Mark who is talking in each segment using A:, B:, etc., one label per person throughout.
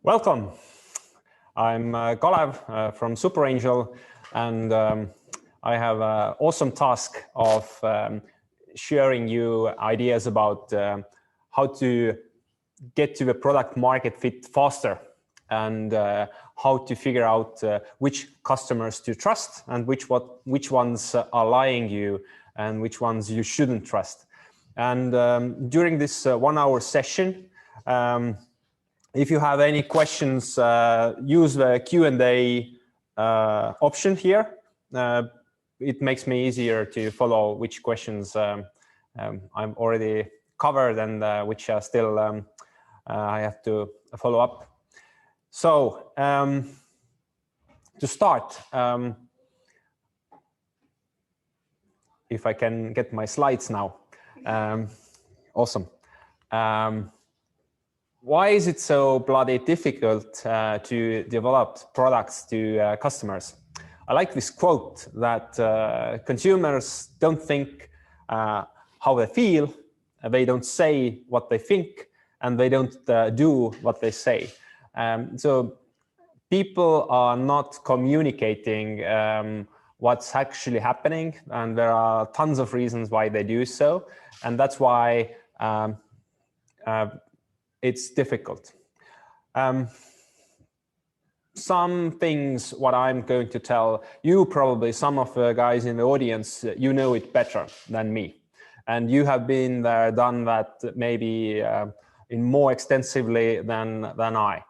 A: Welcome. I'm Kalev from Super Angel, and I have an awesome task of sharing you ideas about how to get to the product market fit faster, and how to figure out which customers to trust and which ones are lying you and which ones you shouldn't trust. And during this 1 hour session, if you have any questions, use the Q&A option here. It makes me easier to follow which questions I'm already covered and which are still I have to follow up. So to start, if I can get my slides now. Awesome. Why is it so bloody difficult to develop products to customers? I like this quote that consumers don't think how they feel, they don't say what they think, and they don't do what they say. So people are not communicating what's actually happening, and there are tons of reasons why they do so, and that's why it's difficult. Some things what I'm going to tell you, probably some of the guys in the audience, you know it better than me, and you have been there, done that maybe in more extensively than I,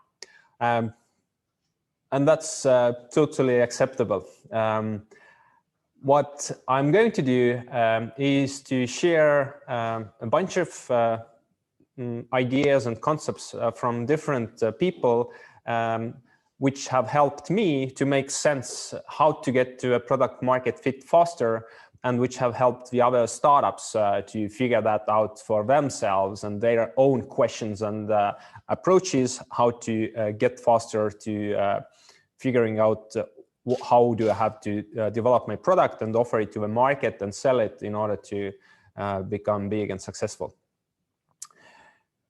A: and that's totally acceptable. What I'm going to do is to share a bunch of ideas and concepts from different people which have helped me to make sense how to get to a product market fit faster, and which have helped the other startups to figure that out for themselves and their own questions and approaches, how to get faster to figuring out how do I have to develop my product and offer it to the market and sell it in order to become big and successful.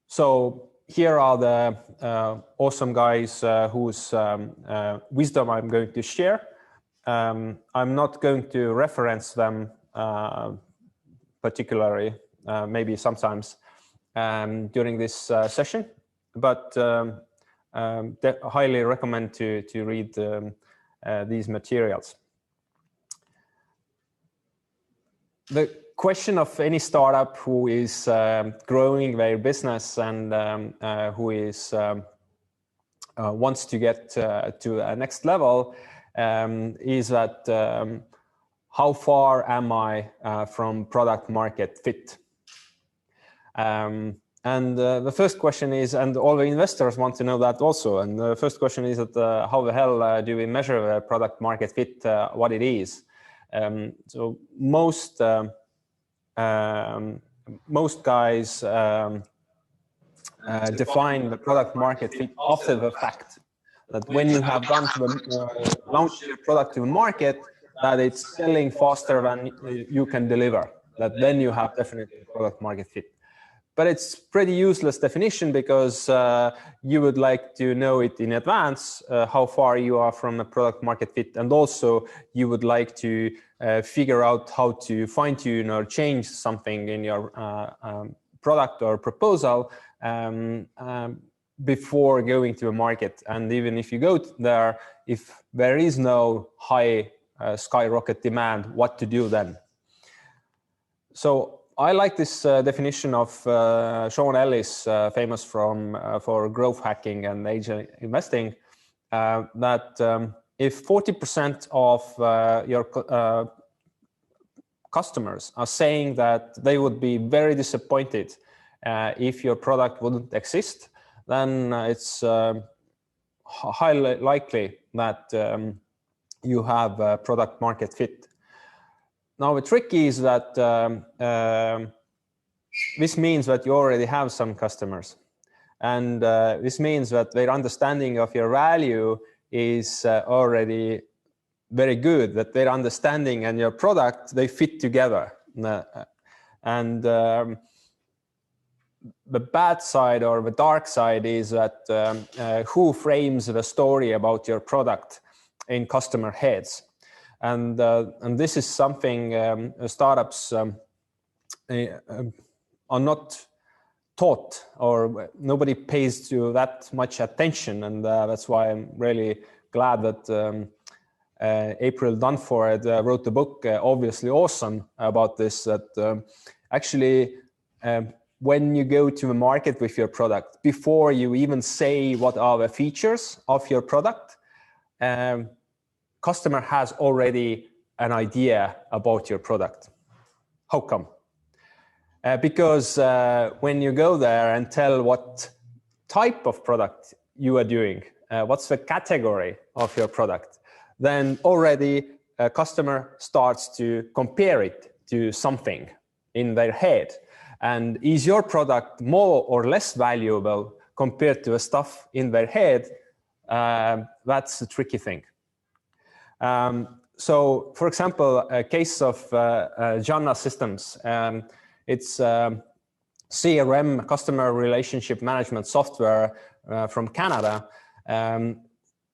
A: So here are the awesome guys whose wisdom I'm going to share. I'm not going to reference them particularly, maybe sometimes during this session, but highly recommend to read these materials. The question of any startup who is growing their business and who is wants to get to a next level is that how far am I from product market fit? And the first question is, and all the investors want to know that also, and the first question is that how the hell do we measure the product market fit, what it is? So most guys define the product market fit after the fact, that when you have gone to the launch your product to the market, that it's selling faster than you can deliver, that then you have definitely product market fit. But it's pretty useless definition, because you would like to know it in advance, how far you are from a product market fit, and also you would like to figure out how to fine-tune or change something in your product or proposal before going to a market. And even if you go there, if there is no high skyrocket demand, what to do then? So I like this definition of Sean Ellis, famous for growth hacking and angel investing, that if 40% of your customers are saying that they would be very disappointed if your product wouldn't exist, then it's highly likely that you have a product market fit. Now, the trick is that this means that you already have some customers, and this means that their understanding of your value is already very good, that their understanding and your product, they fit together. And the bad side or the dark side is that who frames the story about your product in customer heads. And this is something startups are not taught, or nobody pays to that much attention. And that's why I'm really glad that April Dunford wrote the book, Obviously Awesome, about this, that actually when you go to the market with your product, before you even say what are the features of your product, customer has already an idea about your product. How come? Because when you go there and tell what type of product you are doing, what's the category of your product, then already a customer starts to compare it to something in their head. And is your product more or less valuable compared to the stuff in their head? That's the tricky thing. So, for example, a case of Janna systems. It's CRM, customer relationship management software from Canada,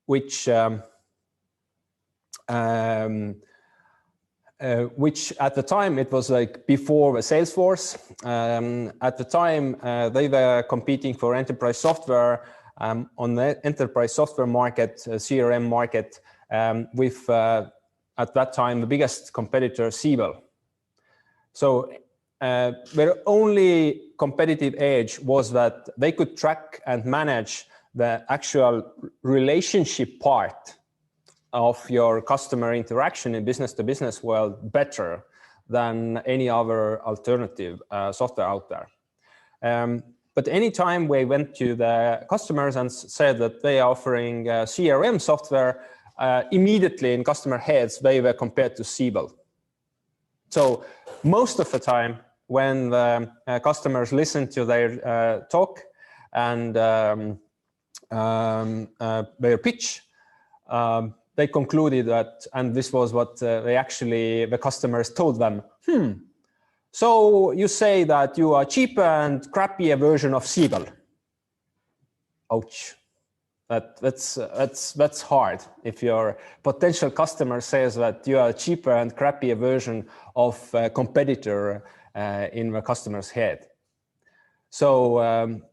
A: which at the time it was like before the Salesforce. At the time they were competing for enterprise software on the enterprise software market, CRM market, with at that time the biggest competitor, Siebel. So their only competitive edge was that they could track and manage the actual relationship part of your customer interaction in business-to-business world better than any other alternative software out there. But anytime we went to the customers and said that they are offering CRM software, immediately in customer heads, they were compared to Siebel. So most of the time, when the customers listened to their talk and their pitch, they concluded that, and this was what the customers told them, so you say that you are cheaper and crappier version of Siebel. Ouch. That's hard if your potential customer says that you are a cheaper and crappier version of a competitor in the customer's head. So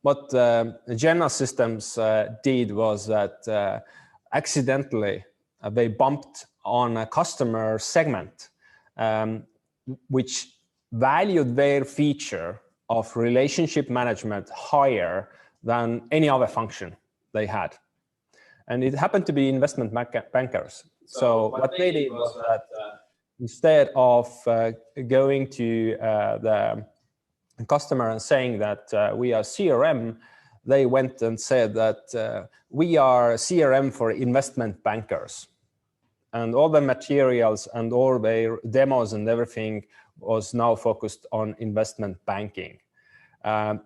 A: what Janna Systems did was that accidentally they bumped on a customer segment which valued their feature of relationship management higher than any other function they had. And it happened to be investment bankers. So what they did was that instead of going to the customer and saying that we are CRM, they went and said that we are CRM for investment bankers. And all the materials and all their demos and everything was now focused on investment banking.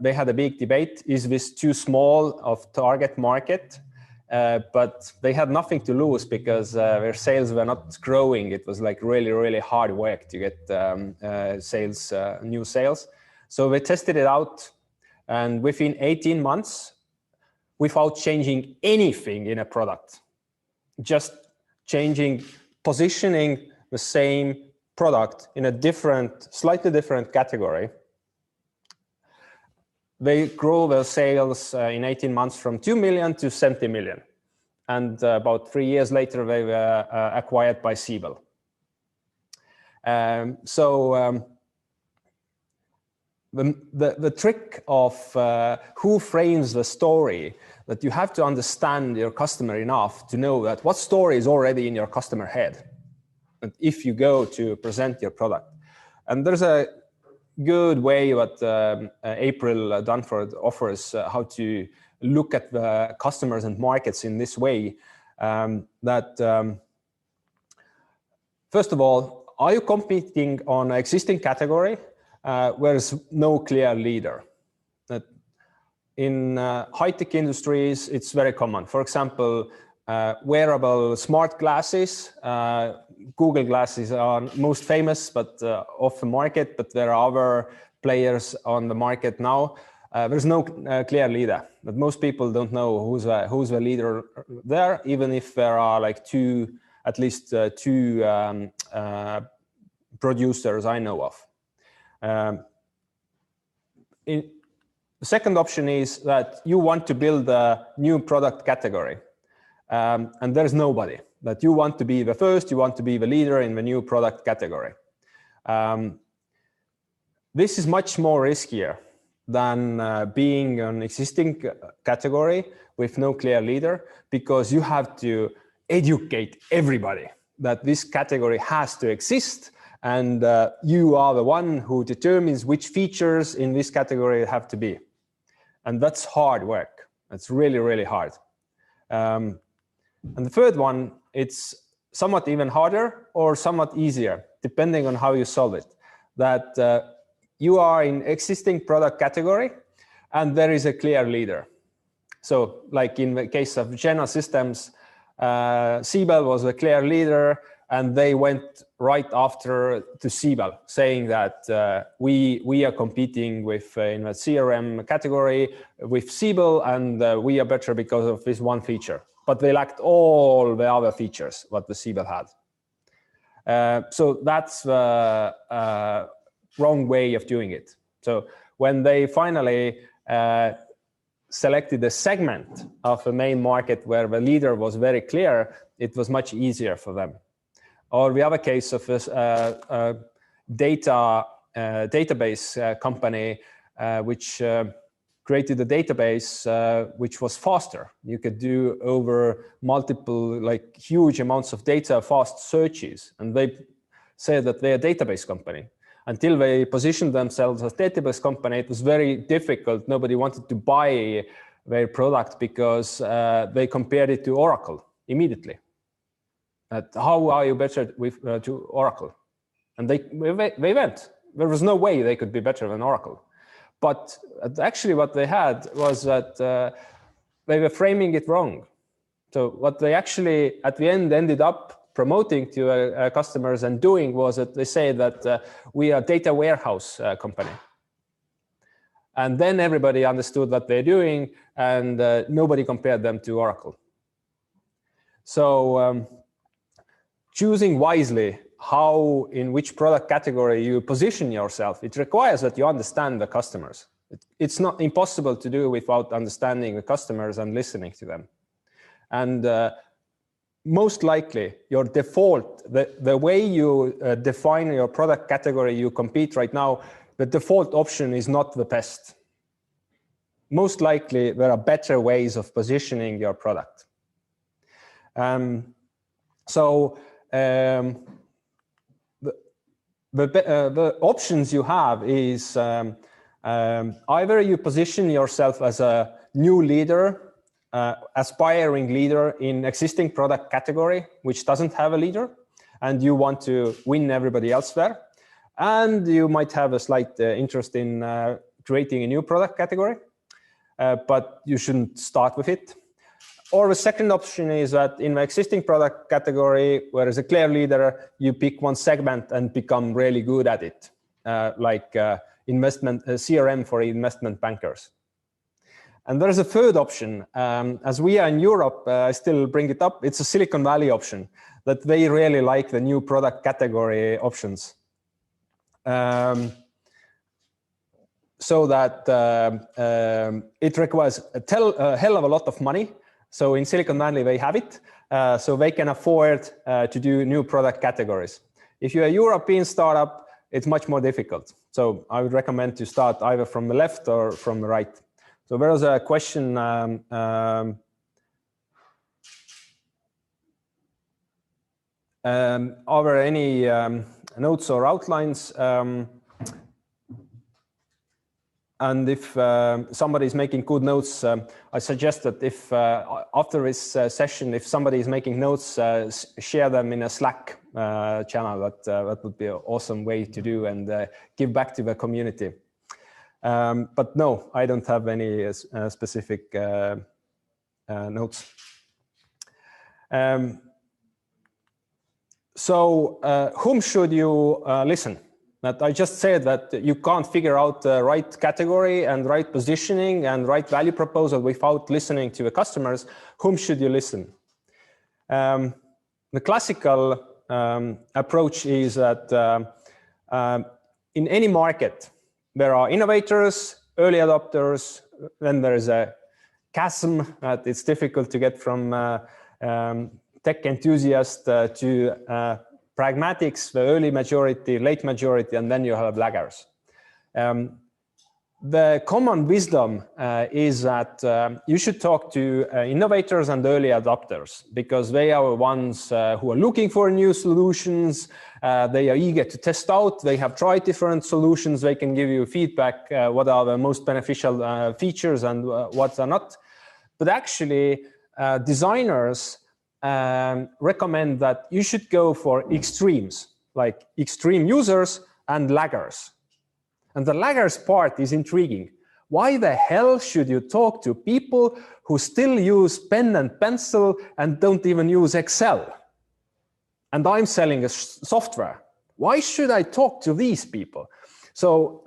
A: They had a big debate, is this too small of target market? But they had nothing to lose because their sales were not growing. It was like really, really hard work to get new sales. So they tested it out, and within 18 months, without changing anything in a product, just changing, positioning the same product in a slightly different category, they grow their sales in 18 months from 2 million to 70 million. And about 3 years later, they were acquired by Siebel. The trick of who frames the story, that you have to understand your customer enough to know that what story is already in your customer head, and if you go to present your product. And there's a good way that April Dunford offers how to look at the customers and markets in this way. First of all, are you competing on an existing category where there's no clear leader? That in high-tech industries, it's very common. For example, wearable smart glasses. Google glasses are most famous, but off the market. But there are other players on the market now. there's no clear leader. But most people don't know who's the leader there, even if there are like at least two producers I know of. The second option is that you want to build a new product category, and there's nobody. That you want to be the first, you want to be the leader in the new product category. This is much more riskier than being an existing category with no clear leader, because you have to educate everybody that this category has to exist, and you are the one who determines which features in this category have to be. And that's hard work. It's really, really hard. And the third one, it's somewhat even harder or somewhat easier, depending on how you solve it. That you are in existing product category and there is a clear leader. So like in the case of Janna systems, Siebel was a clear leader, and they went right after to Siebel, saying that we are competing with in the CRM category with Siebel, and we are better because of this one feature. But they lacked all the other features what the Siebel had. So that's the wrong way of doing it. So when they finally selected a segment of the main market where the leader was very clear, it was much easier for them. Or the other case of this database company which created a database which was faster. You could do over multiple, like huge amounts of data, fast searches. And they said that they're a database company. Until they positioned themselves as a database company, it was very difficult. Nobody wanted to buy their product because they compared it to Oracle immediately. How are you better with to Oracle? And they went. There was no way they could be better than Oracle. But actually what they had was that they were framing it wrong. So what they actually at the end ended up promoting to customers and doing was that they say that we are a data warehouse company. And then everybody understood what they're doing, and nobody compared them to Oracle. So choosing wisely how, in which product category you position yourself, it requires that you understand the customers. It's not impossible to do without understanding the customers and listening to them. And most likely, your default, the way you define your product category you compete right now, the default option is not the best. Most likely, there are better ways of positioning your product. The options you have is either you position yourself as a new leader, aspiring leader in existing product category, which doesn't have a leader, and you want to win everybody else there. And you might have a slight interest in creating a new product category, but you shouldn't start with it. Or the second option is that in the existing product category, where there's a clear leader, you pick one segment and become really good at it, like investment CRM for investment bankers. And there's a third option. As we are in Europe, I still bring it up. It's a Silicon Valley option that they really like the new product category options. So that it requires a hell of a lot of money. So in Silicon Valley, they have it. So they can afford to do new product categories. If you're a European startup, it's much more difficult. So I would recommend to start either from the left or from the right. So there was a question, are there any notes or outlines? And if somebody is making good notes, I suggest that if after this session, if somebody is making notes, share them in a Slack channel. That would be an awesome way to do and give back to the community. But no, I don't have any specific notes. So whom should you listen that I just said that you can't figure out the right category and right positioning and right value proposal without listening to the customers. Whom should you listen? The classical approach is that in any market, there are innovators, early adopters, then there's a chasm that it's difficult to get from tech enthusiast to pragmatics, the early majority, late majority, and then you have laggards. The common wisdom is that you should talk to innovators and early adopters, because they are the ones who are looking for new solutions. They are eager to test out. They have tried different solutions. They can give you feedback, what are the most beneficial features and what are not. But actually, designers recommend that you should go for extremes, like extreme users and laggards. And the laggards part is intriguing. Why the hell should you talk to people who still use pen and pencil and don't even use Excel? And I'm selling a software. Why should I talk to these people? So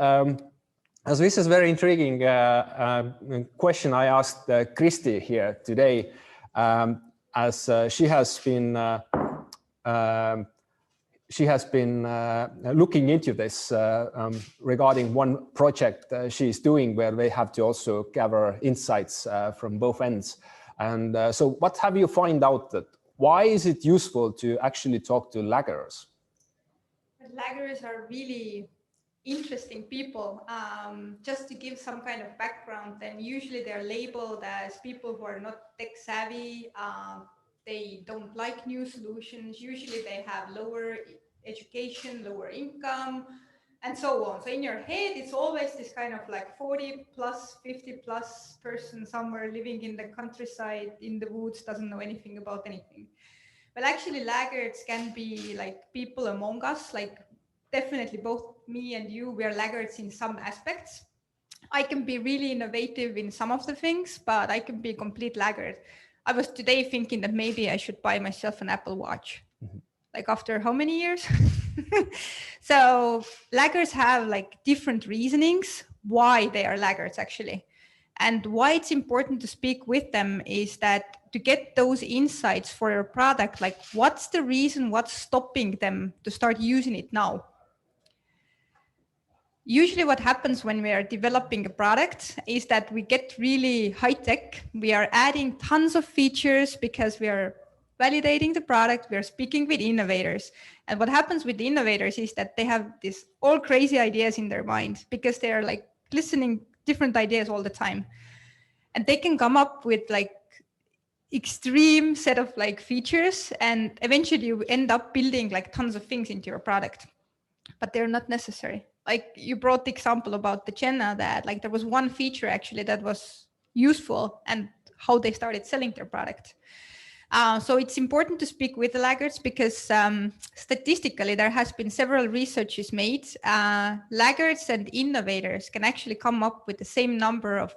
A: as this is very intriguing question, I asked Kristi here today, as she has been looking into this regarding one project she's doing, where they have to also gather insights from both ends. And so what have you found out? That why is it useful to actually talk to laggards?
B: Laggards are really interesting people. Just to give some kind of background, then usually they're labeled as people who are not tech savvy. They don't like new solutions. Usually they have lower education, lower income, and so on. So in your head, it's always this kind of like 40 plus, 50 plus person somewhere living in the countryside, in the woods, doesn't know anything about anything. But actually laggards can be like people among us, like definitely both me and you, we are laggards in some aspects. I can be really innovative in some of the things, but I can be a complete laggard. I was today thinking that maybe I should buy myself an Apple Watch. Like after how many years? So laggards have like different reasonings why they are laggards actually. And why it's important to speak with them is that to get those insights for your product, like what's the reason, what's stopping them to start using it now? Usually what happens when we are developing a product is that we get really high tech. We are adding tons of features because we are validating the product. We are speaking with innovators. And what happens with the innovators is that they have these all crazy ideas in their mind because they are like listening different ideas all the time. And they can come up with like extreme set of like features, and eventually you end up building like tons of things into your product, but they're not necessary. Like you brought the example about the Janna, that like there was one feature actually that was useful and how they started selling their product. So it's important to speak with the laggards because statistically there has been several researches made. Laggards and innovators can actually come up with the same number of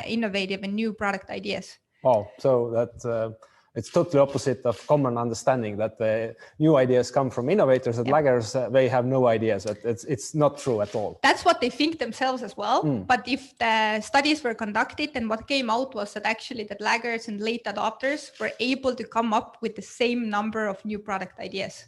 B: innovative and new product ideas.
A: Oh, so that it's totally opposite of common understanding that the new ideas come from innovators and laggards, they have no ideas. It's not true at all.
B: That's what they think themselves as well. But if the studies were conducted, then what came out was that actually that laggards and late adopters were able to come up with the same number of new product ideas.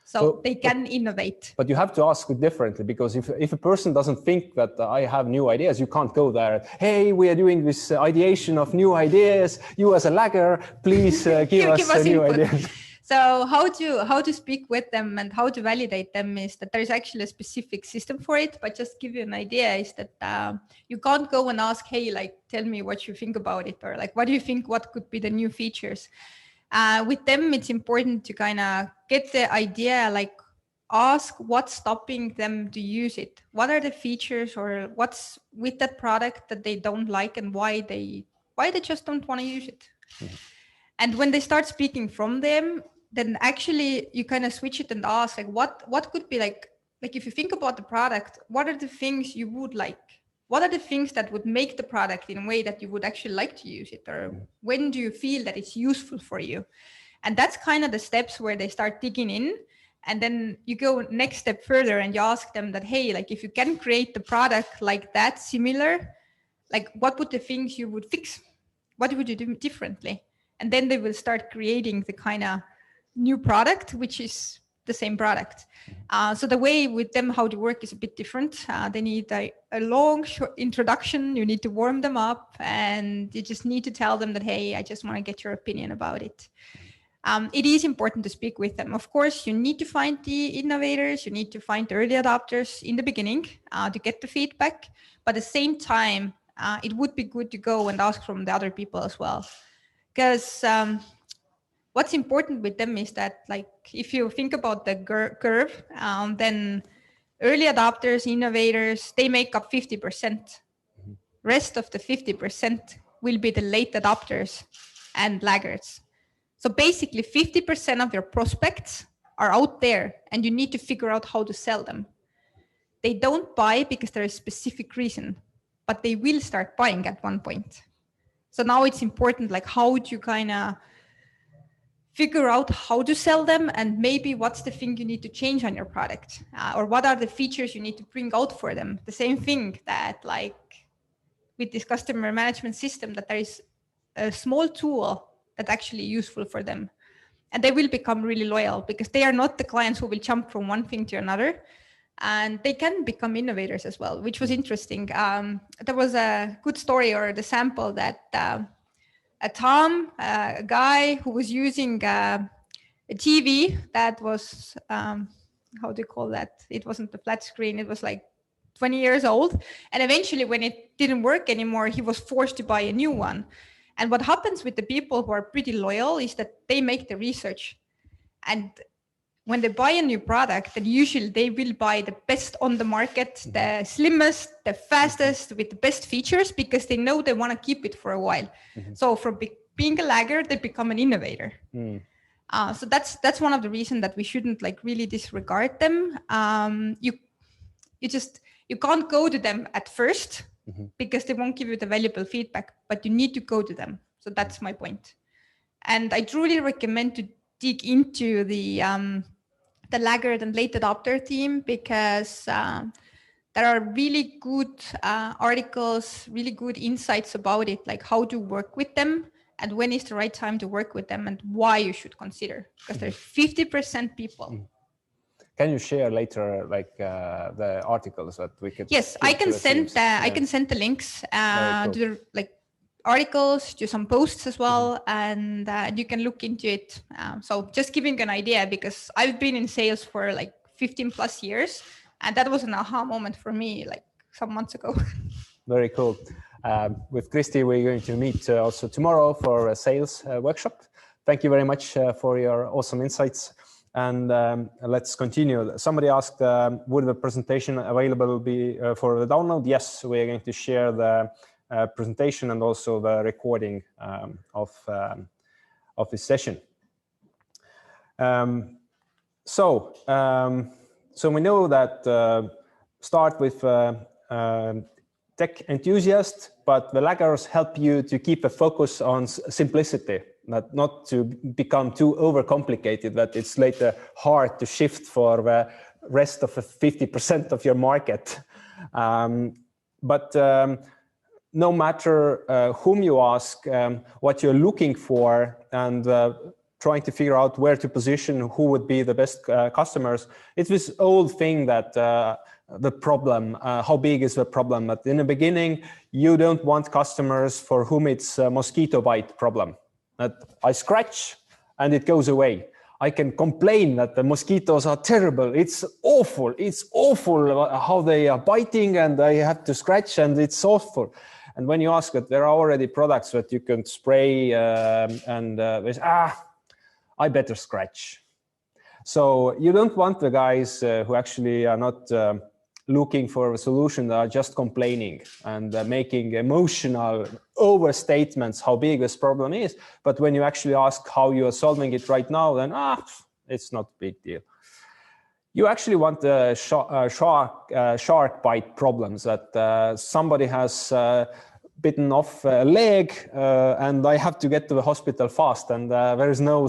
B: So they can innovate.
A: But you have to ask it differently, because if a person doesn't think that I have new ideas, you can't go there. Hey, we are doing this ideation of new ideas. You as a laggard, please give us a new idea.
B: So how to speak with them and how to validate them is that there's actually a specific system for it. But just give you an idea is that you can't go and ask, hey, like, tell me what you think about it, or like, what do you think, what could be the new features? With them, it's important to kind of get the idea, like ask what's stopping them to use it. What are the features or what's with that product that they don't like, and why they just don't want to use it. And when they start speaking from them, then actually you kind of switch it and ask like what could be like if you think about the product, what are the things you would like? What are the things that would make the product in a way that you would actually like to use it? Or when do you feel that it's useful for you? And that's kind of the steps where they start digging in. And then you go next step further and you ask them that, hey, like if you can create the product like that, similar, like what would the things you would fix? What would you do differently? And then they will start creating the kind of new product, which is the same product. So the way with them, how to work is a bit different. They need a long short introduction. You need to warm them up and you just need to tell them that, hey, I just want to get your opinion about it. It is important to speak with them. Of course, you need to find the innovators, you need to find the early adopters in the beginning to get the feedback. But at the same time, it would be good to go and ask from the other people as well. Because what's important with them is that, like, if you think about the curve, then early adopters, innovators, they make up 50%. Rest of the 50% will be the late adopters and laggards. So basically 50% of your prospects are out there and you need to figure out how to sell them. They don't buy because there is a specific reason, but they will start buying at one point. So now it's important, like, how do you kind of figure out how to sell them, and maybe what's the thing you need to change on your product, or what are the features you need to bring out for them. The same thing that, like, with this customer management system, that there is a small tool that's actually useful for them. And they will become really loyal because they are not the clients who will jump from one thing to another. And they can become innovators as well, which was interesting. There was a good story, or the sample, that a guy who was using a TV that was, how do you call that? It wasn't the flat screen, it was like 20 years old. And eventually when it didn't work anymore, he was forced to buy a new one. And what happens with the people who are pretty loyal is that they make the research. And when they buy a new product, then usually they will buy the best on the market, the slimmest, the fastest, with the best features, because they know they want to keep it for a while. So from being a laggard, they become an innovator. So that's one of the reasons that we shouldn't, like, really disregard them. You can't go to them at first because they won't give you the valuable feedback, but you need to go to them. So that's my point. And I truly recommend to dig into the laggard and late adopter team, because there are really good articles, really good insights about it, like how to work with them and when is the right time to work with them and why you should consider, because there's 50% people.
A: Can you share later, like, the articles that we could?
B: Yes, I can send. I can send the links to the, like, articles, to some posts as well, and you can look into it. So just giving an idea, because I've been in sales for like 15 plus years, and that was an aha moment for me, like, some months ago. Very cool. With Kristi, we're going to meet also tomorrow for a sales workshop. Thank you very much for your awesome insights. And let's continue. Somebody asked, would the presentation available be for the download? Yes, we're going to share the presentation and also the recording of this session. So we know that start with tech enthusiast, but the laggards help you to keep a focus on simplicity. Not to become too overcomplicated, that it's later hard to shift for the rest of the 50% of your market. But no matter whom you ask, what you're looking for, and trying to figure out where to position who would be the best customers, it's this old thing that the problem, how big is the problem? But in the beginning, you don't want customers for whom it's a mosquito bite problem. That I scratch and it goes away. I can complain that the mosquitoes are terrible. It's awful. It's awful how they are biting, and I have to scratch, and it's awful. And when you ask that, there are already products that you can spray I better scratch. So you don't want the guys who actually are not looking for a solution, that are just complaining and making emotional overstatements how big this problem is. But when you actually ask how you are solving it right now, then it's not a big deal. You actually want the shark bite problems, that somebody has bitten off a leg and I have to get to the hospital fast, and there is no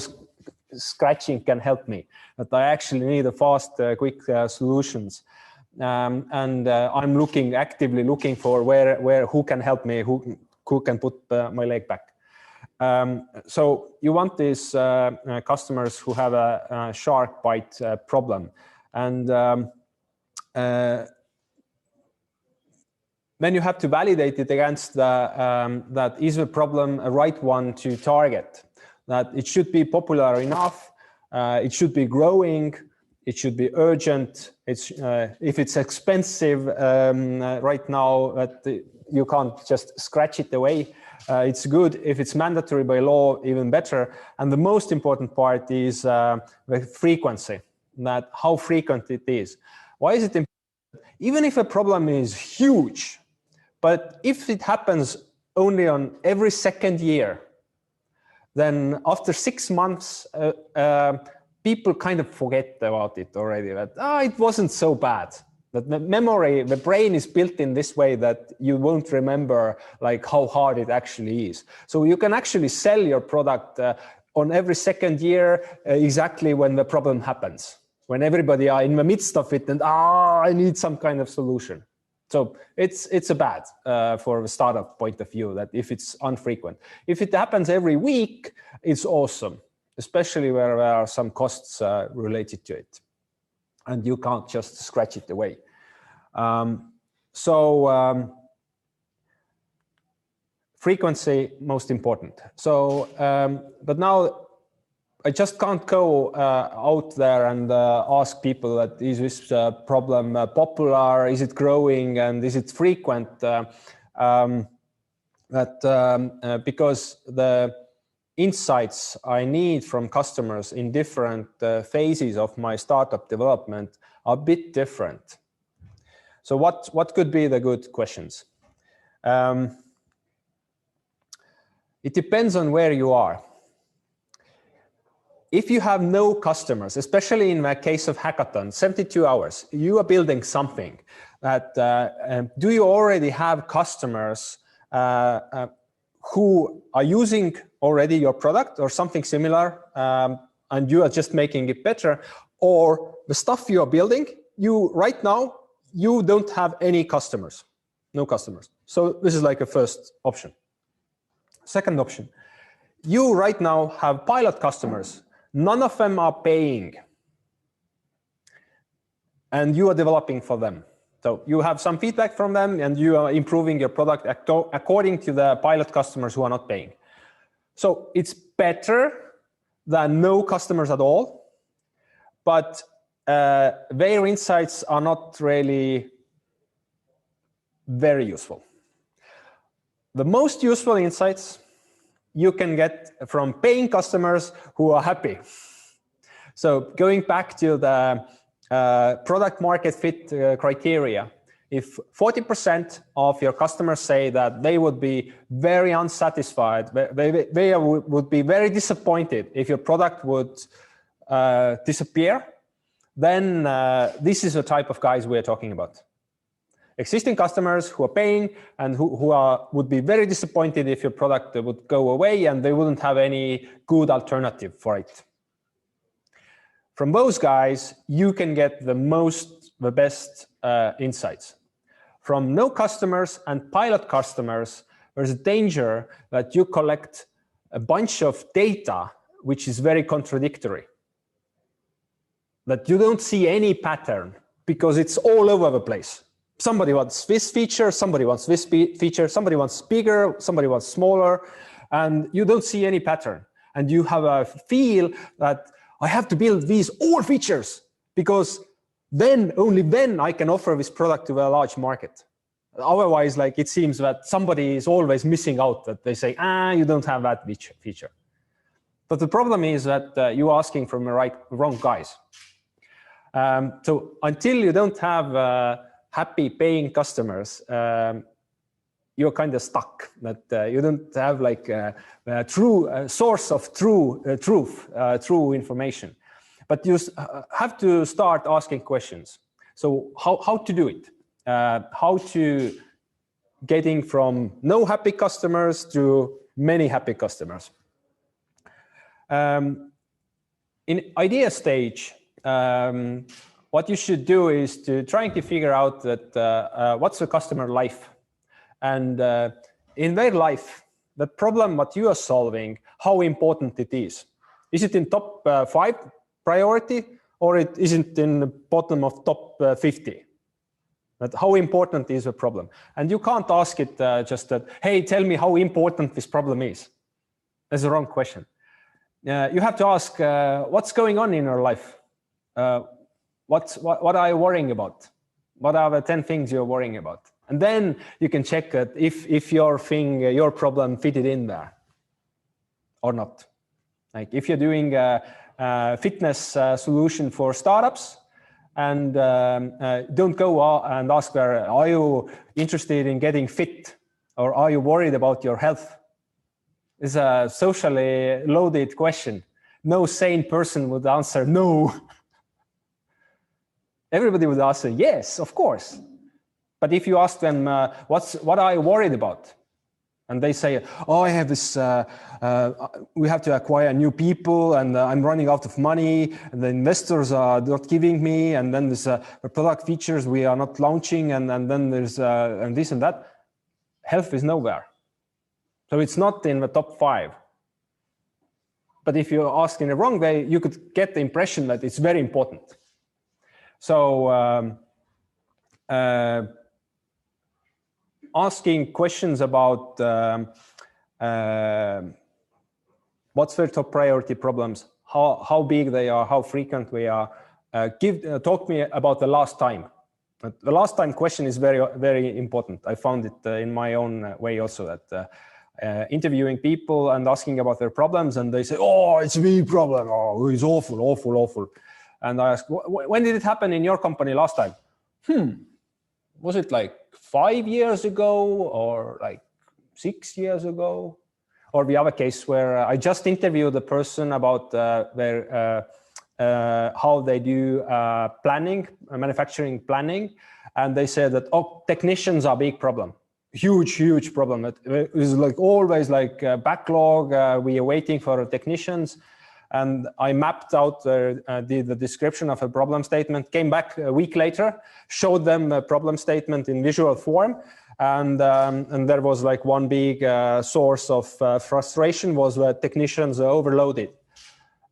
A: scratching can help me, that I actually need a fast, quick solutions. And I'm actively looking for who can help me, who can put my leg back. So you want these customers who have a shark bite problem. And then you have to validate it against that is the problem a right one to target, that it should be popular enough, it should be growing, it should be urgent. If it's expensive right now, that you can't just scratch it away. It's good. If it's mandatory by law, even better. And the most important part is the frequency, that how frequent it is. Why is it important? Even if a problem is huge, but if it happens only on every second year, then after 6 months, people kind of forget about it already, that it wasn't so bad. That the memory, the brain is built in this way that you won't remember like how hard it actually is. So you can actually sell your product on every second year exactly when the problem happens, when everybody are in the midst of it and I need some kind of solution. So it's a bad for a startup point of view, that if it's infrequent. If it happens every week, it's awesome, especially where there are some costs related to it. And you can't just scratch it away. Frequency, most important. So, but now I just can't go out there and ask people that is this problem popular, is it growing, and is it frequent? Because the insights I need from customers in different phases of my startup development are a bit different. So what could be the good questions? It depends on where you are. If you have no customers, especially in the case of hackathon, 72 hours, you are building something that, do you already have customers who are using already your product or something similar, and you are just making it better? Or the stuff you are building, right now, you don't have any customers, no customers. So this is like a first option. Second option, you right now have pilot customers. None of them are paying, and you are developing for them. So you have some feedback from them, and you are improving your product according to the pilot customers who are not paying. So it's better than no customers at all, but their insights are not really very useful. The most useful insights you can get from paying customers who are happy. So going back to the product market fit criteria, if 40% of your customers say that they would be very unsatisfied, they would be very disappointed if your product would disappear, then this is the type of guys we're talking about. Existing customers who are paying and who would be very disappointed if your product would go away and they wouldn't have any good alternative for it. From those guys, you can get the best insights. From no customers and pilot customers, there's a danger that you collect a bunch of data which is very contradictory. That you don't see any pattern because it's all over the place. Somebody wants this feature, somebody wants this feature, somebody wants bigger, somebody wants smaller, and you don't see any pattern. And you have a feel that I have to build these all features because only then I can offer this product to a large market. Otherwise, like it seems that somebody is always missing out, that they say, you don't have that feature. But the problem is that you're asking from the wrong guys. So until you don't have happy paying customers, you're kind of stuck, that you don't have like a true source of true information. But you have to start asking questions. So how to do it? How to getting from no happy customers to many happy customers? In idea stage, what you should do is to trying to figure out that what's the customer life, and in their life, the problem what you are solving, how important it is. Is it in top 5 priority, or it isn't in the bottom of top 50? That how important is the problem? And you can't ask it just that, hey, tell me how important this problem is. That's the wrong question. You have to ask what's going on in your life. What are you worrying about? What are the 10 things you're worrying about? And then you can check that if your thing, your problem fitted in there or not. Like if you're doing a fitness solution for startups, and don't go and ask her, are you interested in getting fit, or are you worried about your health? It's a socially loaded question. No sane person would answer no. Everybody would answer yes, of course. But if you ask them, what are you worried about? And they say, oh, I have this, we have to acquire new people, and I'm running out of money, and the investors are not giving me, and then there's product features we are not launching, and then there's and this and that. Health is nowhere. So it's not in the top 5. But if you ask in the wrong way, you could get the impression that it's very important. So asking questions about what's their top priority problems, how big they are, how frequent we are. Talk me about the last time. The last time question is very, very important. I found it in my own way also, that interviewing people and asking about their problems, and they say, oh, it's a big problem. Oh, it's awful, awful, awful. And I ask, when did it happen in your company last time? Was it like 5 years ago, or like 6 years ago? Or the other case where I just interviewed a person about how they do planning, manufacturing planning. And they said that, oh, technicians are a big problem. Huge, huge problem. It is like always like a backlog. We are waiting for technicians. And I mapped out the description of a problem statement, came back a week later, showed them a problem statement in visual form. And there was like one big source of frustration was that technicians are overloaded.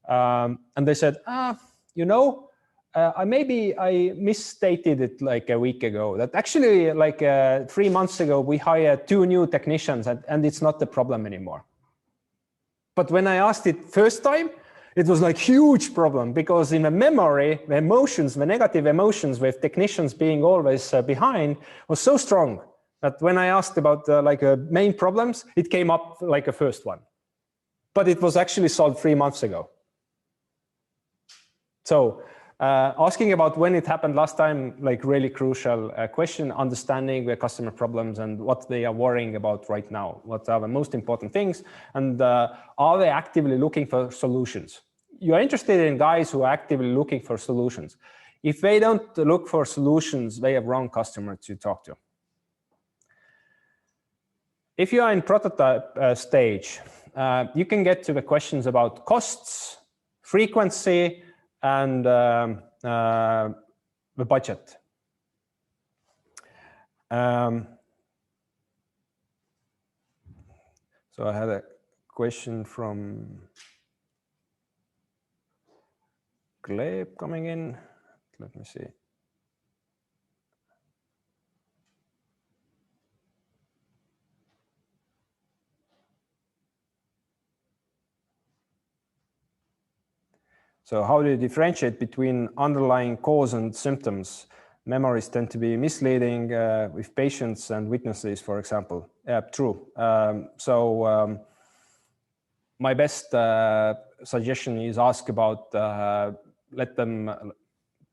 A: And they said, maybe I misstated it like a week ago. That actually like 3 months ago, we hired 2 new technicians, and it's not the problem anymore. But when I asked it first time, it was like huge problem, because in the memory, the emotions, the negative emotions with technicians being always behind was so strong that when I asked about main problems, it came up like a first one. But it was actually solved 3 months ago. So asking about when it happened last time, like really crucial question, understanding the customer problems and what they are worrying about right now. What are the most important things? And are they actively looking for solutions? You're interested in guys who are actively looking for solutions. If they don't look for solutions, they have wrong customer to talk to. If you are in prototype stage, you can get to the questions about costs, frequency, and the budget. So I had a question from Kalev coming in. Let me see. So how do you differentiate between underlying cause and symptoms? Memories tend to be misleading with patients and witnesses, for example. True. My best suggestion is ask about, let them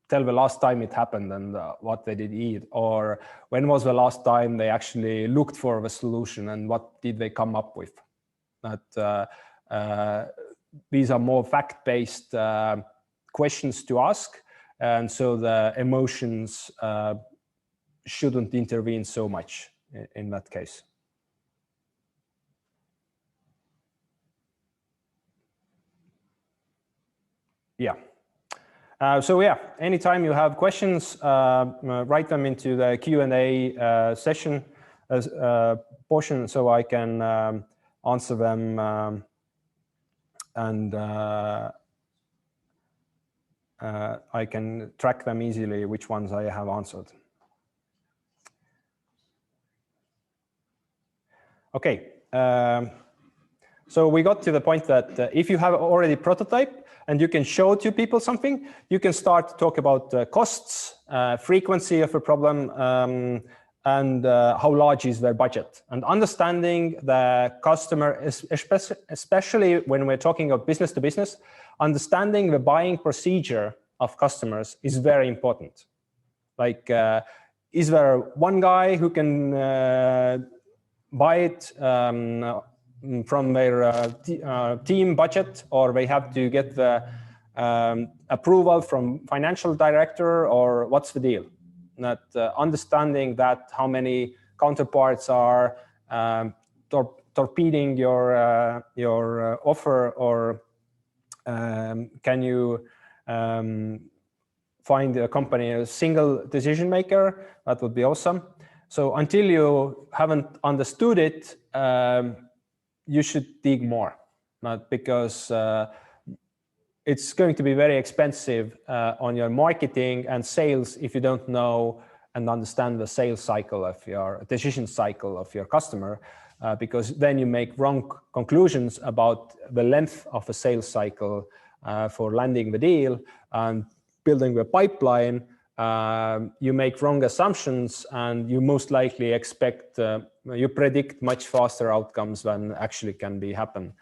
A: tell the last time it happened and what they did eat, or when was the last time they actually looked for the solution and what did they come up with. That these are more fact-based questions to ask, and so the emotions shouldn't intervene so much in that case. Yeah. So yeah, anytime you have questions, write them into the Q&A session portion, so I can answer them and I can track them easily, which ones I have answered. Okay. So we got to the point that if you have already prototype and you can show to people something, you can start to talk about costs, frequency of a problem, and how large is their budget. And understanding the customer, especially when we're talking of business to business, understanding the buying procedure of customers is very important. Like, is there one guy who can buy it from their team budget, or they have to get the approval from financial director, or what's the deal? That understanding that how many counterparts are torpedoing your offer, or can you find a company a single decision maker? That would be awesome. So until you haven't understood it, you should dig more, not because it's going to be very expensive on your marketing and sales if you don't know and understand the sales cycle of your decision cycle of your customer, because then you make wrong conclusions about the length of a sales cycle for landing the deal and building the pipeline. You make wrong assumptions, and you most likely expect, you predict much faster outcomes than actually can be happen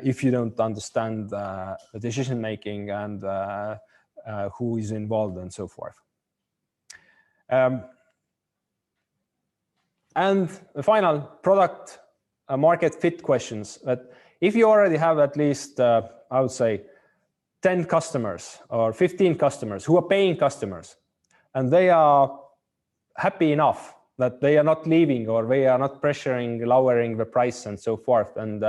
A: if you don't understand the decision making and who is involved and so forth. And the final product market fit questions. That if you already have at least, I would say, 10 customers or 15 customers who are paying customers, and they are happy enough that they are not leaving, or they are not pressuring, lowering the price and so forth. And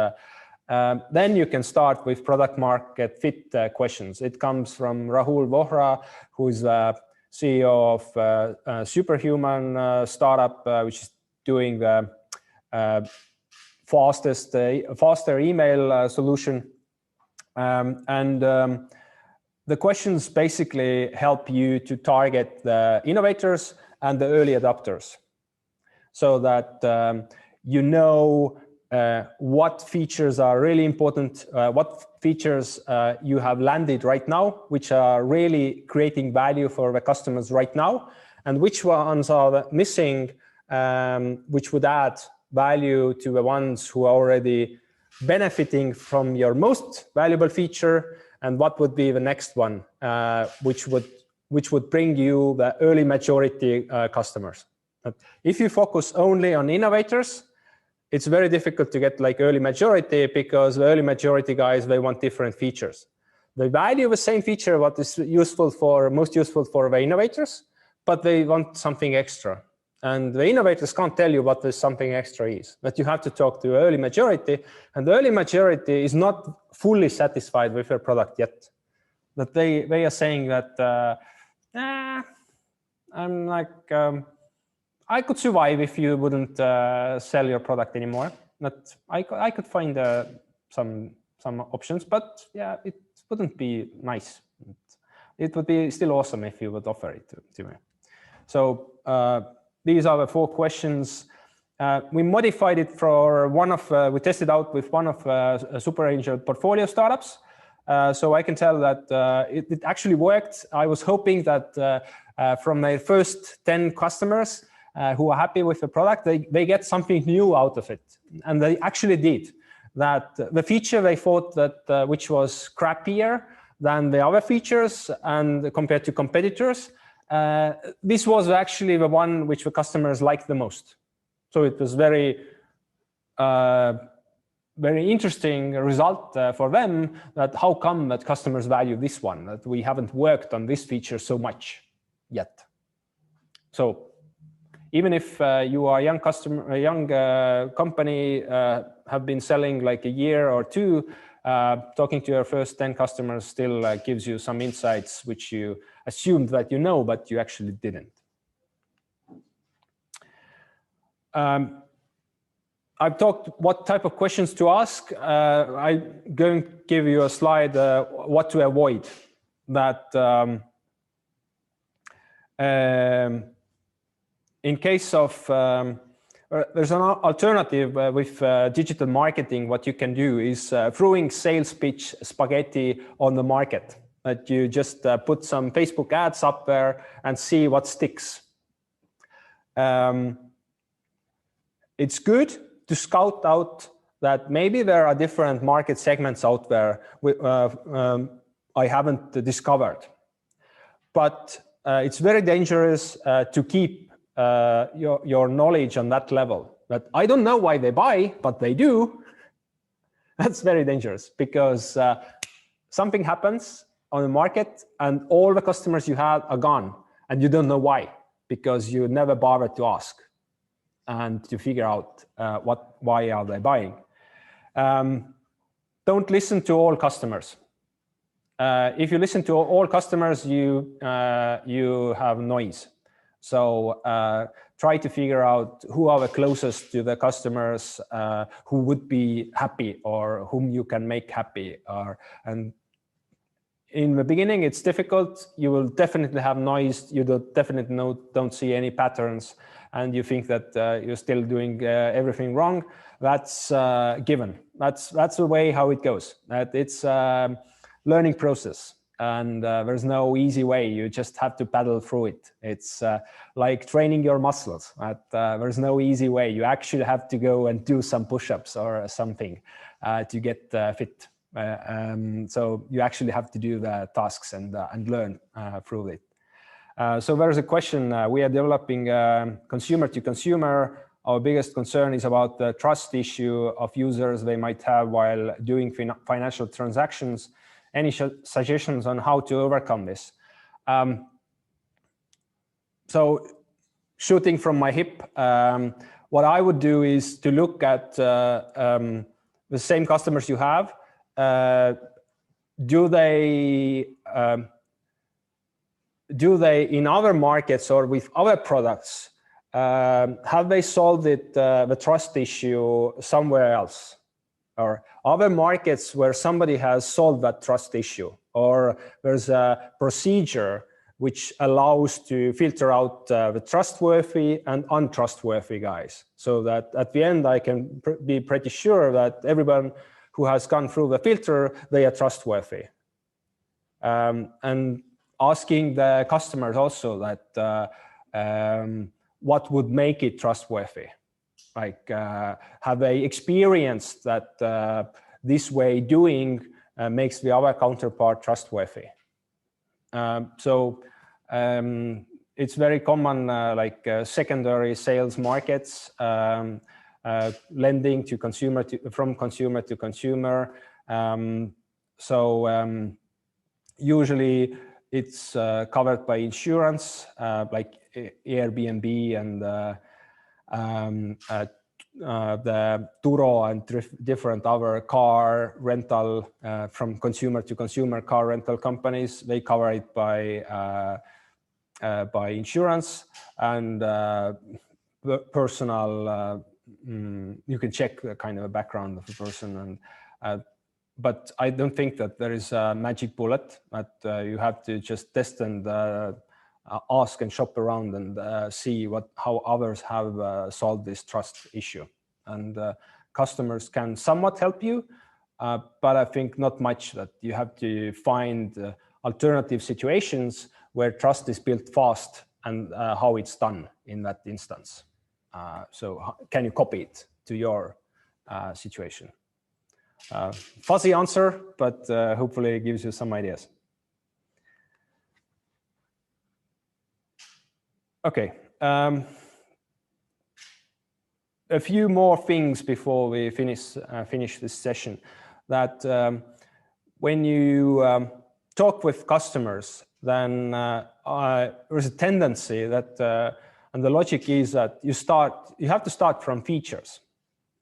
A: then you can start with product market fit questions. It comes from Rahul Vohra, who is the CEO of Superhuman startup, which is doing the faster email solution. The questions basically help you to target the innovators and the early adopters, so that you know what features are really important, what features you have landed right now, which are really creating value for the customers right now, and which ones are missing, which would add value to the ones who are already benefiting from your most valuable feature, and what would be the next one, which would bring you the early majority customers. But if you focus only on innovators, it's very difficult to get like early majority, because the early majority guys, they want different features. They value the same feature, what is most useful for the innovators, but they want something extra. And the innovators can't tell you what this something extra is, but you have to talk to early majority, and the early majority is not fully satisfied with their product yet. But they are saying that, I'm like, I could survive if you wouldn't sell your product anymore. But I could find some options, but yeah, it wouldn't be nice. It would be still awesome if you would offer it to me. So these are the 4 questions. We modified it for we tested out with one of Super Angel portfolio startups. So I can tell that it actually worked. I was hoping that from their first 10 customers who are happy with the product, they get something new out of it. And they actually did. That the feature they thought that which was crappier than the other features and compared to competitors, this was actually the one which the customers liked the most. So it was very interesting result for them, that how come that customers value this one, that we haven't worked on this feature so much yet. So even if you are a young company, have been selling like a year or 2, talking to your first 10 customers still gives you some insights which you assumed that you know, but you actually didn't. I've talked what type of questions to ask. I'm going to give you a slide what to avoid. That in case of there's an alternative with digital marketing. What you can do is throwing sales pitch spaghetti on the market. That you just put some Facebook ads up there and see what sticks. It's good to scout out that maybe there are different market segments out there I haven't discovered. But it's very dangerous to keep your knowledge on that level. That I don't know why they buy, but they do. That's very dangerous because something happens on the market and all the customers you had are gone and you don't know why because you never bothered to ask and to figure out why are they buying. Don't listen to all customers. If you listen to all customers, you have noise. So try to figure out who are the closest to the customers, who would be happy or whom you can make happy. And in the beginning, it's difficult. You will definitely have noise. You don't see any patterns, and you think that you're still doing everything wrong. That's given. That's the way how it goes. It's a learning process. And there's no easy way. You just have to paddle through it. It's like training your muscles. There's no easy way. You actually have to go and do some push-ups or something to get fit. So you actually have to do the tasks and learn through it. So there's a question. We are developing consumer to consumer. Our biggest concern is about the trust issue of users they might have while doing financial transactions. Any suggestions on how to overcome this? So shooting from my hip, what I would do is to look at the same customers you have. Do they in other markets or with other products, have they solved it, the trust issue somewhere else? Or other markets where somebody has solved that trust issue, or there's a procedure which allows to filter out the trustworthy and untrustworthy guys, so that at the end I can be pretty sure that everyone who has gone through the filter, they are trustworthy. And asking the customers also that what would make it trustworthy. Like, have they experienced that this way doing makes the other counterpart trustworthy? So it's very common, like secondary sales markets, lending to consumer from consumer to consumer. Usually it's covered by insurance, like Airbnb and the Turo and different other car rental from consumer to consumer car rental companies. They cover it by insurance and personal. You can check the kind of a background of the person, and but I don't think that there is a magic bullet. That you have to just test and ask and shop around and see how others have solved this trust issue. And customers can somewhat help you, but I think not much. That you have to find alternative situations where trust is built fast and how it's done in that instance. So can you copy it to your situation? Fuzzy answer, but hopefully it gives you some ideas. Okay, a few more things before we finish this session. That when you talk with customers, then there's a tendency that, and the logic is that you have to start from features.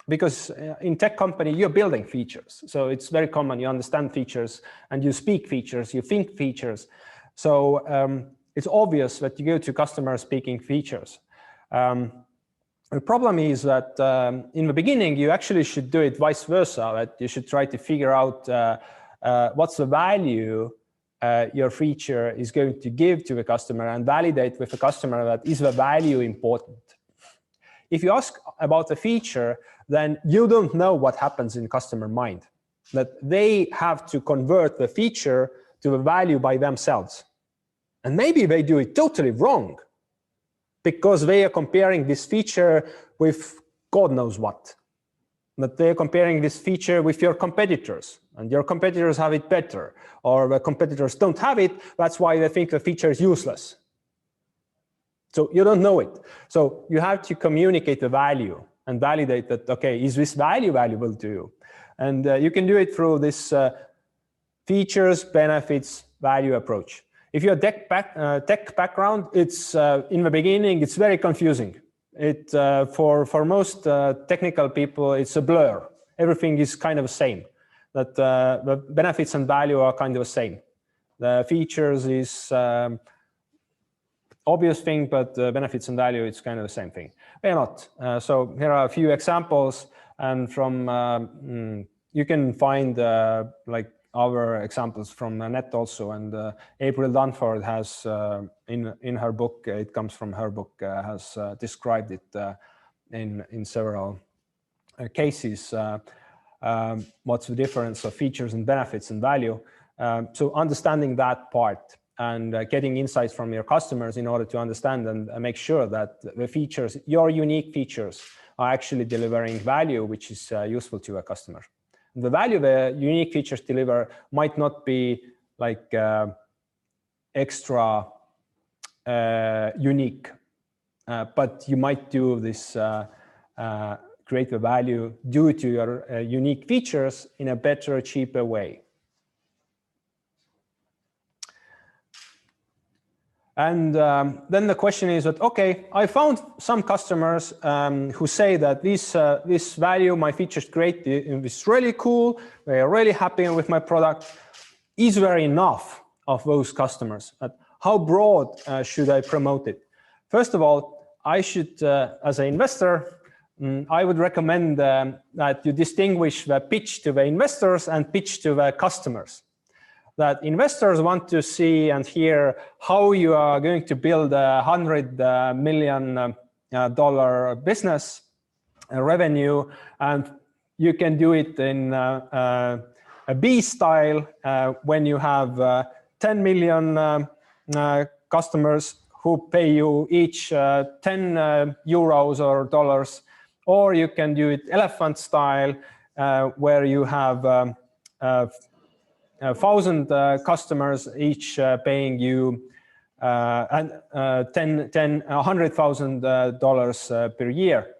A: because in tech company, you're building features. So it's very common. You understand features and you speak features, you think features. So it's obvious that you go to customers speaking features. The problem is that in the beginning, you actually should do it vice versa, that you should try to figure out what's the value your feature is going to give to the customer and validate with the customer that is the value important. If you ask about the feature, then you don't know what happens in customer mind, that they have to convert the feature to the value by themselves. And maybe they do it totally wrong because they are comparing this feature with God knows what. That they're comparing this feature with your competitors, and your competitors have it better, or the competitors don't have it, that's why they think the feature is useless. So you don't know it. So you have to communicate the value and validate that, okay, is this value valuable to you? And you can do it through this features, benefits, value approach. If you're a tech background, it's in the beginning, it's very confusing. For most technical people, it's a blur. Everything is kind of the same. That the benefits and value are kind of the same. The features is obvious thing, but benefits and value, it's kind of the same thing. They're not. So here are a few examples, and from you can find like our examples from the net also. And April Dunford has in her book, it comes from her book, has described it in several cases. What's the difference of features and benefits and value? So understanding that part and getting insights from your customers in order to understand and make sure that the features, your unique features, are actually delivering value which is useful to a customer. The value the unique features deliver might not be like extra unique, but you might do this create the value due to your unique features in a better, cheaper way. And then the question is that, okay, I found some customers who say that this value, my feature is great, it's really cool, they are really happy with my product. Is there enough of those customers? How broad should I promote it? First of all, I should, as an investor, I would recommend that you distinguish the pitch to the investors and pitch to the customers. That investors want to see and hear how you are going to build a $100 million business revenue, and you can do it in a B style when you have 10 million customers who pay you each 10 euros or dollars, or you can do it elephant style where you have 1,000 customers each paying you $100,000 per year.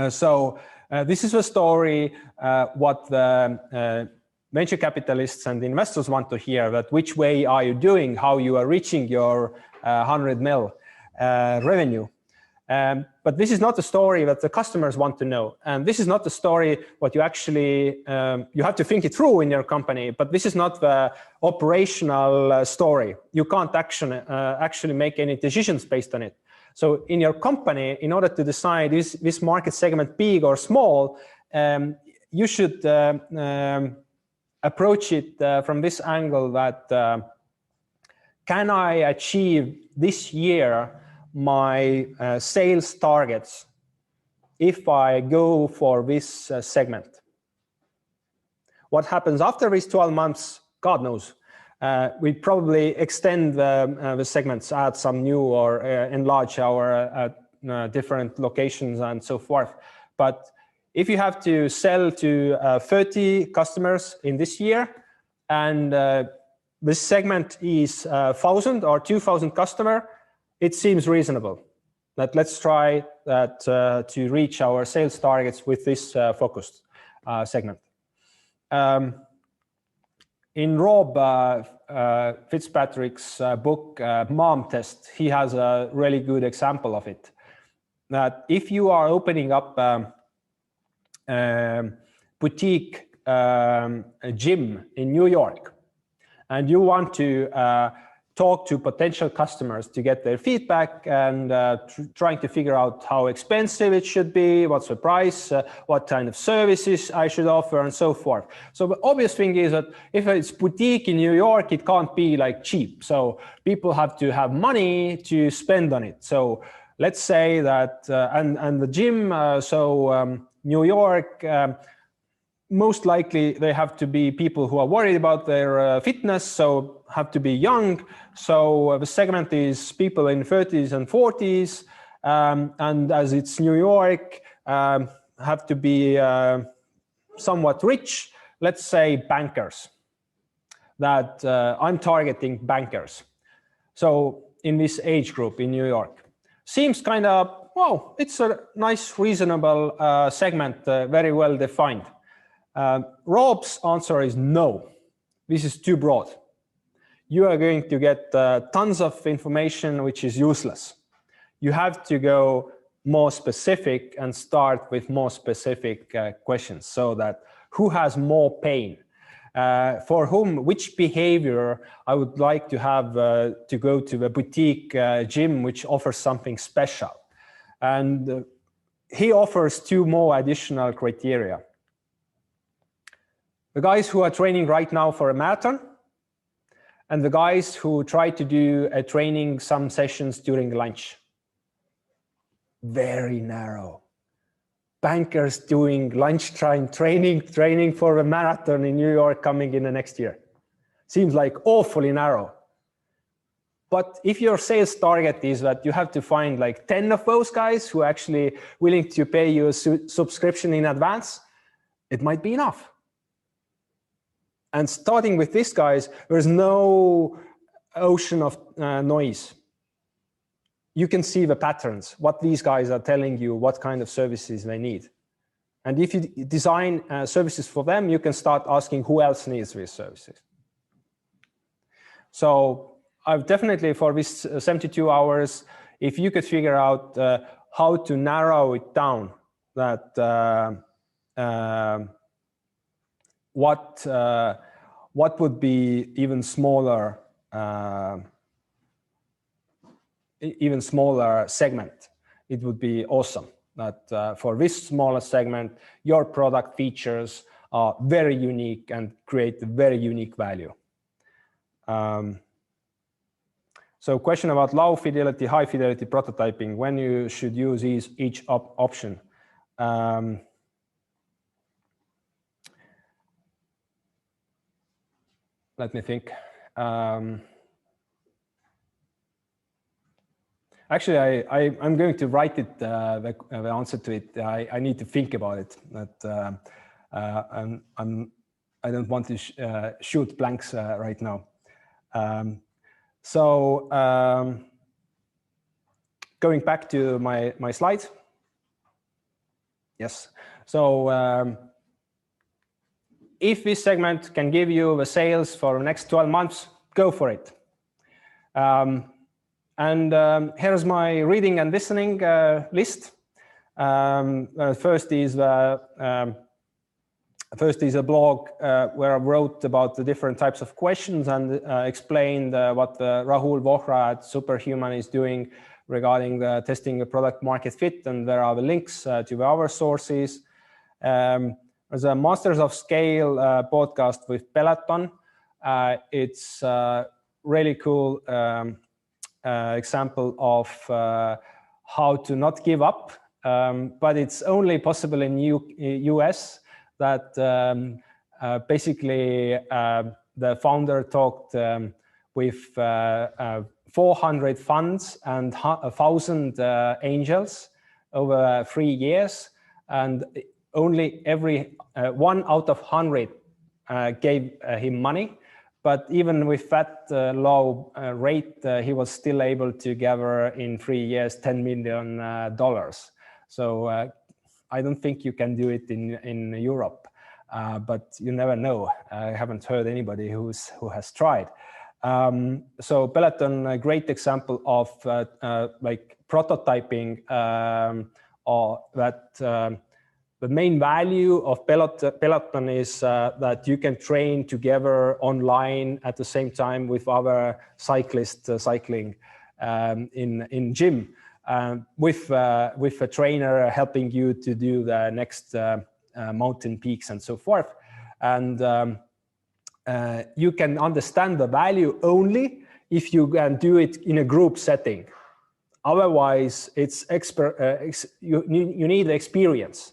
A: So this is a story what the venture capitalists and investors want to hear, that which way are you doing, how you are reaching your 100 mil revenue. But this is not the story that the customers want to know. And this is not the story what you actually, you have to think it through in your company, but this is not the operational story. You can't actually make any decisions based on it. So in your company, in order to decide is this market segment big or small, you should approach it from this angle that can I achieve this year my sales targets if I go for this segment? What happens after these 12 months, God knows. We probably extend the segments, add some new or enlarge our different locations and so forth. But if you have to sell to 30 customers in this year, and this segment is 1,000 or 2,000 customer, it seems reasonable that let's try that to reach our sales targets with this focused segment. In Rob Fitzpatrick's book, Mom Test, he has a really good example of it. That if you are opening up boutique gym in New York, and you want to talk to potential customers to get their feedback and trying to figure out how expensive it should be, what's the price, what kind of services I should offer, and so forth. So the obvious thing is that if it's boutique in New York, it can't be like cheap. So people have to have money to spend on it. So let's say that, and the gym, New York, most likely they have to be people who are worried about their fitness, so have to be young. So the segment is people in 30s and 40s, and as it's New York, have to be somewhat rich. Let's say bankers. That I'm targeting bankers. So in this age group in New York, seems kind of, well, it's a nice, reasonable segment, very well defined. Rob's answer is no. This is too broad. You are going to get tons of information which is useless. You have to go more specific and start with more specific questions, so that who has more pain? For whom, which behavior I would like to have to go to the boutique gym which offers something special. And he offers two more additional criteria. The guys who are training right now for a marathon, and the guys who try to do a training, some sessions during lunch. Very narrow. Bankers doing lunchtime training for a marathon in New York coming in the next year. Seems like awfully narrow. But if your sales target is that you have to find like 10 of those guys who are actually willing to pay you a subscription in advance, it might be enough. And starting with these guys, there's no ocean of noise. You can see the patterns, what these guys are telling you, what kind of services they need. And if you design services for them, you can start asking who else needs these services. So I've definitely, for this 72 hours, if you could figure out how to narrow it down, that what would be even smaller segment, it would be awesome. That for this smaller segment, your product features are very unique and create a very unique value. So question about low fidelity, high fidelity prototyping, when you should use each option. Let me think. Actually, I'm going to write it, the answer to it. I need to think about it. That I don't want to shoot blanks right now. Going back to my slide. Yes. So if this segment can give you the sales for the next 12 months, go for it. Here's my reading and listening list. First is a blog where I wrote about the different types of questions and explained what Rahul Vohra at Superhuman is doing regarding the testing the product market fit, and there are the links to our sources. There's a Masters of Scale podcast with Peloton. It's a really cool example of how to not give up, but it's only possible in US. That basically the founder talked with 400 funds and 1,000 angels over 3 years, and only every 1 out of 100 gave him money. But even with that low rate, he was still able to gather in 3 years $10 million. So I don't think you can do it in Europe, but you never know. I haven't heard anybody who has tried. So Peloton, a great example of like prototyping, or that the main value of Peloton is that you can train together online at the same time with other cyclists cycling in gym, with a trainer helping you to do the next mountain peaks and so forth. And you can understand the value only if you can do it in a group setting. Otherwise, it's you need experience.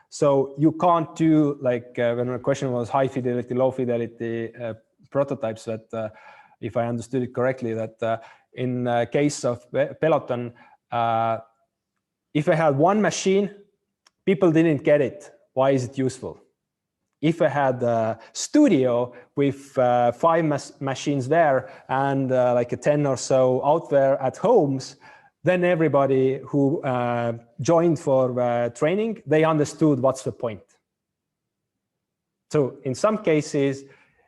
A: So you can't do, like when the question was high fidelity, low fidelity prototypes, that if I understood it correctly, that in case of Peloton, if I had one machine, people didn't get it. Why is it useful? If I had a studio with 5 machines there and like a 10 or so out there at homes, then everybody who joined for training, they understood what's the point. So in some cases,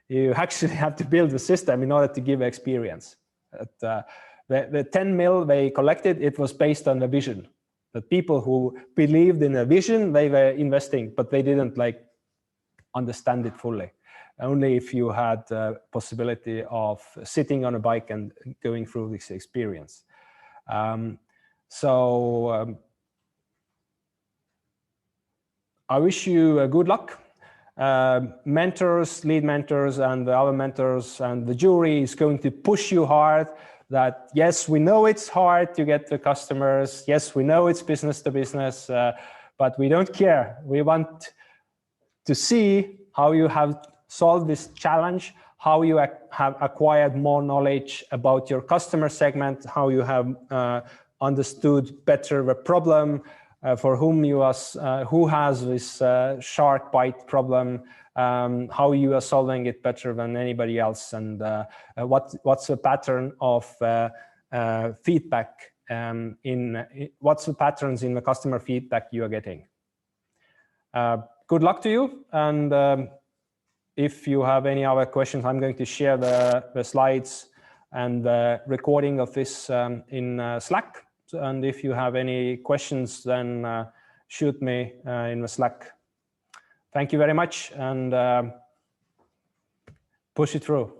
A: you actually have to build the system in order to give experience. The 10 mil they collected, it was based on the vision. The people who believed in a vision, they were investing, but they didn't like understand it fully. Only if you had the possibility of sitting on a bike and going through this experience. I wish you good luck. Mentors, lead mentors, and the other mentors and the jury is going to push you hard that, yes, we know it's hard to get the customers. Yes, we know it's business to business, but we don't care. We want to see how you have solved this challenge, how you have acquired more knowledge about your customer segment, how you have understood better the problem, for whom you are, who has this shark bite problem, how you are solving it better than anybody else, and what's the pattern of feedback what's the patterns in the customer feedback you are getting. Good luck to you, and if you have any other questions, I'm going to share the slides and the recording of this in Slack. And if you have any questions, then shoot me in the Slack. Thank you very much, and push it through.